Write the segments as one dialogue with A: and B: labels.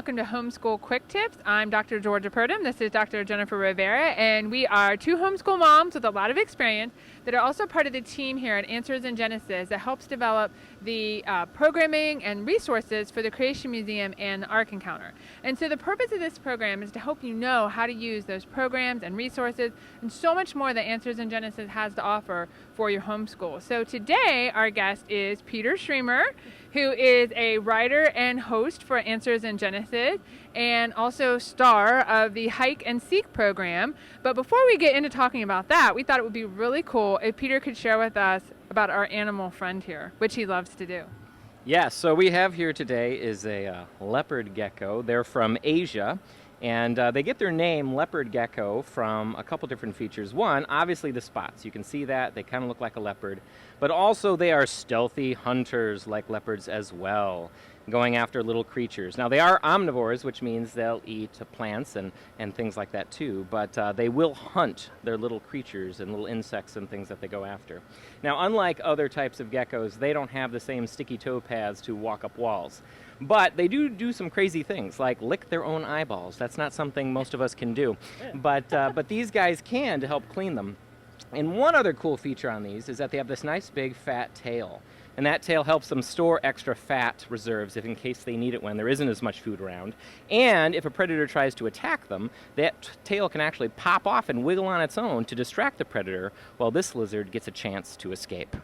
A: welcome to Homeschool Quick Tips. I'm Dr. Georgia Purdom. This is Dr. Jennifer Rivera, and we are two homeschool moms with a lot of experience that are also part of the team here at Answers in Genesis that helps develop the programming and resources for the Creation Museum and the Ark Encounter. And so the purpose of this program is to help you know how to use those programs and resources and so much more that Answers in Genesis has to offer for your homeschool. So today our guest is Peter Schriemer, who is a writer and host for Answers in Genesis and also star of the Hike and Seek program. But before we get into talking about that, we thought it would be really cool if Peter could share with us about our animal friend here, which he loves to do.
B: Yeah, so we have here today is a leopard gecko. They're from Asia, and they get their name, leopard gecko, from a couple different features. One, obviously the spots. You can see that. They kind of look like a leopard. But also they are stealthy hunters like leopards as well, going after little creatures. Now they are omnivores, which means they'll eat plants and things like that too, but they will hunt their little creatures and little insects and things that they go after. Now unlike other types of geckos, they don't have the same sticky toe paths to walk up walls. But they do some crazy things, like lick their own eyeballs. That's not something most of us can do, but these guys can to help clean them. And one other cool feature on these is that they have this nice big fat tail. And that tail helps them store extra fat reserves in case they need it when there isn't as much food around. And if a predator tries to attack them, that tail can actually pop off and wiggle on its own to distract the predator while this lizard gets a chance to escape.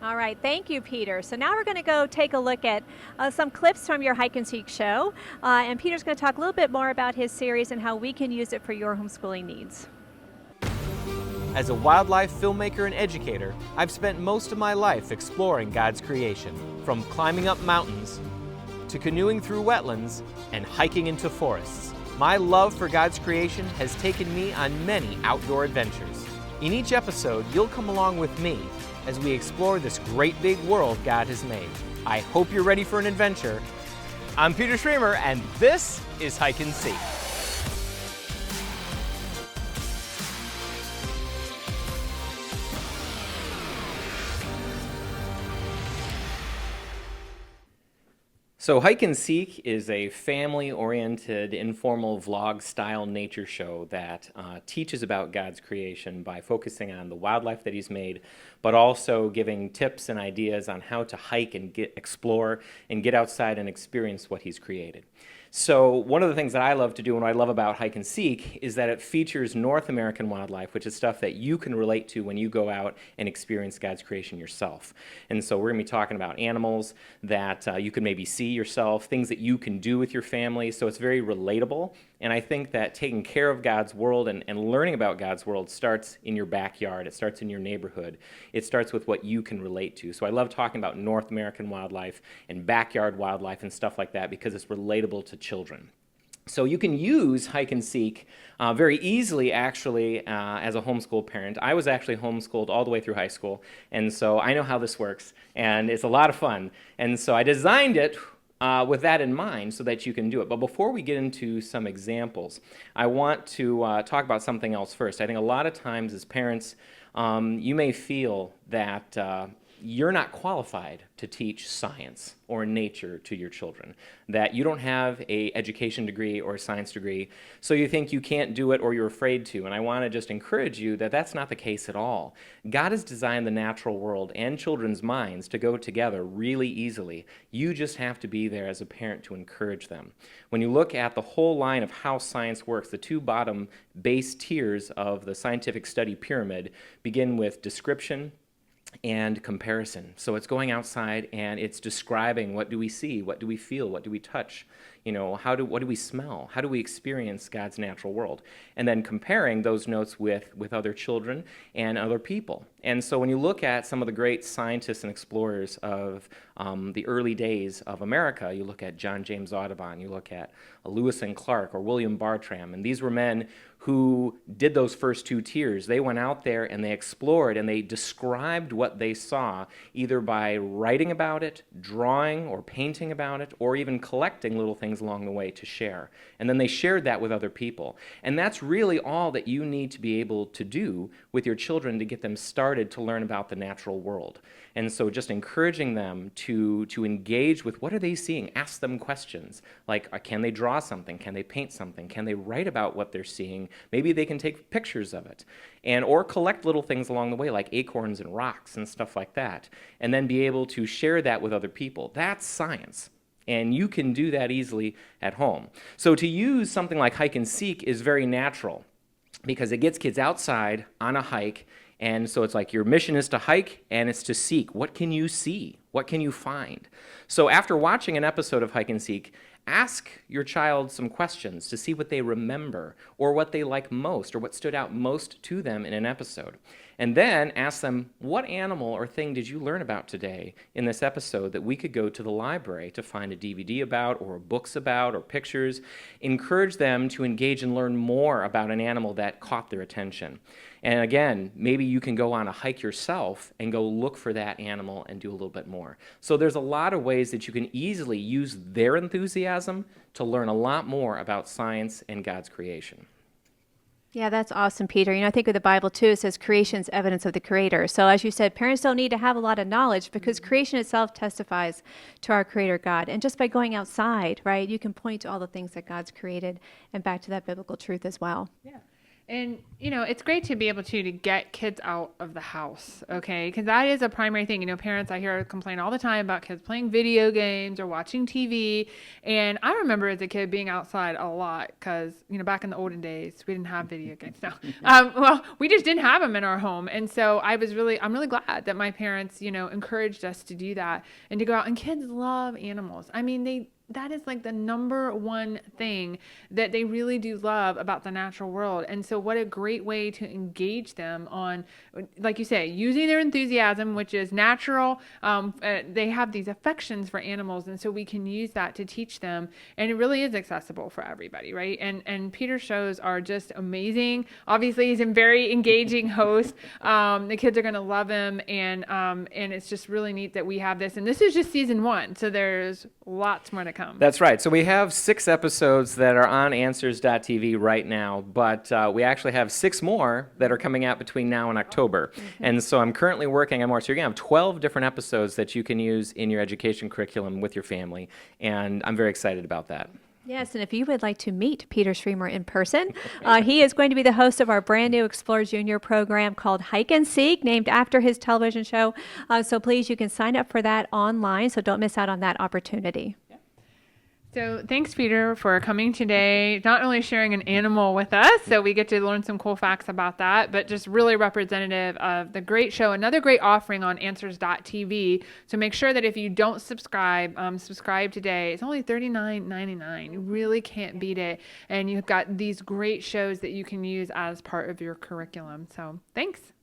C: All right, thank you, Peter. So now we're going to go take a look at some clips from your Hike and Seek show. And Peter's going to talk a little bit more about his series and how we can use it for your homeschooling needs.
D: As a wildlife filmmaker and educator, I've spent most of my life exploring God's creation, from climbing up mountains to canoeing through wetlands and hiking into forests. My love for God's creation has taken me on many outdoor adventures. In each episode, you'll come along with me as we explore this great big world God has made. I hope you're ready for an adventure. I'm Peter Schriemer, and this is Hike and Seek.
B: So Hike and Seek is a family-oriented, informal vlog-style nature show that teaches about God's creation by focusing on the wildlife that He's made, but also giving tips and ideas on how to hike and explore and get outside and experience what He's created. So one of the things that I love to do and what I love about Hike and Seek is that it features North American wildlife, which is stuff that you can relate to when you go out and experience God's creation yourself. And so we're going to be talking about animals that you can maybe see yourself, things that you can do with your family, so it's very relatable. And I think that taking care of God's world and learning about God's world starts in your backyard. It starts in your neighborhood. It starts with what you can relate to. So I love talking about North American wildlife and backyard wildlife and stuff like that because it's relatable to children. So you can use Hike and Seek very easily, actually, as a homeschool parent. I was actually homeschooled all the way through high school, and so I know how this works, and it's a lot of fun. And so I designed it with that in mind so that you can do it. But before we get into some examples, I want to talk about something else first. I think a lot of times as parents, you may feel that you're not qualified to teach science or nature to your children, that you don't have an education degree or a science degree, so you think you can't do it or you're afraid to. And I want to just encourage you that that's not the case at all. God has designed the natural world and children's minds to go together really easily. You just have to be there as a parent to encourage them. When you look at the whole line of how science works, the two bottom base tiers of the scientific study pyramid begin with description and comparison. So it's going outside and it's describing what do we see, what do we feel, what do we touch, what do we smell, how do we experience God's natural world, and then comparing those notes with other children and other people. And so when you look at some of the great scientists and explorers of the early days of America, you look at John James Audubon, you look at Lewis and Clark or William Bartram, and these were men who did those first two tiers. They went out there and they explored and they described what they saw either by writing about it, drawing or painting about it, or even collecting little things things along the way to share. And then they shared that with other people. And that's really all that you need to be able to do with your children to get them started to learn about the natural world. And so just encouraging them to engage with what are they seeing? Ask them questions like, can they draw something? Can they paint something? Can they write about what they're seeing? Maybe they can take pictures of it. Or collect little things along the way like acorns and rocks and stuff like that. And then be able to share that with other people. That's science. And you can do that easily at home. So to use something like hike and seek is very natural because it gets kids outside on a hike. And so it's like your mission is to hike and it's to seek. What can you see? What can you find? So after watching an episode of Hike and Seek, ask your child some questions to see what they remember or what they like most or what stood out most to them in an episode. And then ask them, what animal or thing did you learn about today in this episode that we could go to the library to find a DVD about or books about or pictures? Encourage them to engage and learn more about an animal that caught their attention. And again, maybe you can go on a hike yourself and go look for that animal and do a little bit more. So there's a lot of ways that you can easily use their enthusiasm to learn a lot more about science and God's creation.
C: Yeah, that's awesome, Peter. I think with the Bible, too, it says creation is evidence of the Creator. So as you said, parents don't need to have a lot of knowledge because creation itself testifies to our Creator God. And just by going outside, right, you can point to all the things that God's created and back to that biblical truth as well.
A: Yeah. And, it's great to be able to get kids out of the house, okay? Because that is a primary thing. Parents, I hear complain all the time about kids playing video games or watching TV. And I remember as a kid being outside a lot because, back in the olden days, we didn't have video games. No. Well, we just didn't have them in our home. And so I'm really glad that my parents, encouraged us to do that and to go out. And kids love animals. I mean, that is like the number one thing that they really do love about the natural world. And so what a great way to engage them on, like you say, using their enthusiasm, which is natural. They have these affections for animals. And so we can use that to teach them. And it really is accessible for everybody, right? And Peter's shows are just amazing. Obviously, he's a very engaging host. The kids are going to love him. And it's just really neat that we have this. And this is just season 1. So there's lots more to come.
B: That's right. So we have 6 episodes that are on Answers.tv right now, but we actually have 6 more that are coming out between now and October. Mm-hmm. And so I'm currently working on more. So you're going to have 12 different episodes that you can use in your education curriculum with your family. And I'm very excited about that.
C: Yes, and if you would like to meet Peter Schriemer in person, he is going to be the host of our brand new Explore Junior program called Hike and Seek, named after his television show. So please, you can sign up for that online, so don't miss out on that opportunity.
A: So thanks, Peter, for coming today, not only sharing an animal with us, so we get to learn some cool facts about that, but just really representative of the great show, another great offering on Answers.tv. So make sure that if you don't subscribe, subscribe today. It's only $39.99. You really can't beat it. And you've got these great shows that you can use as part of your curriculum. So thanks.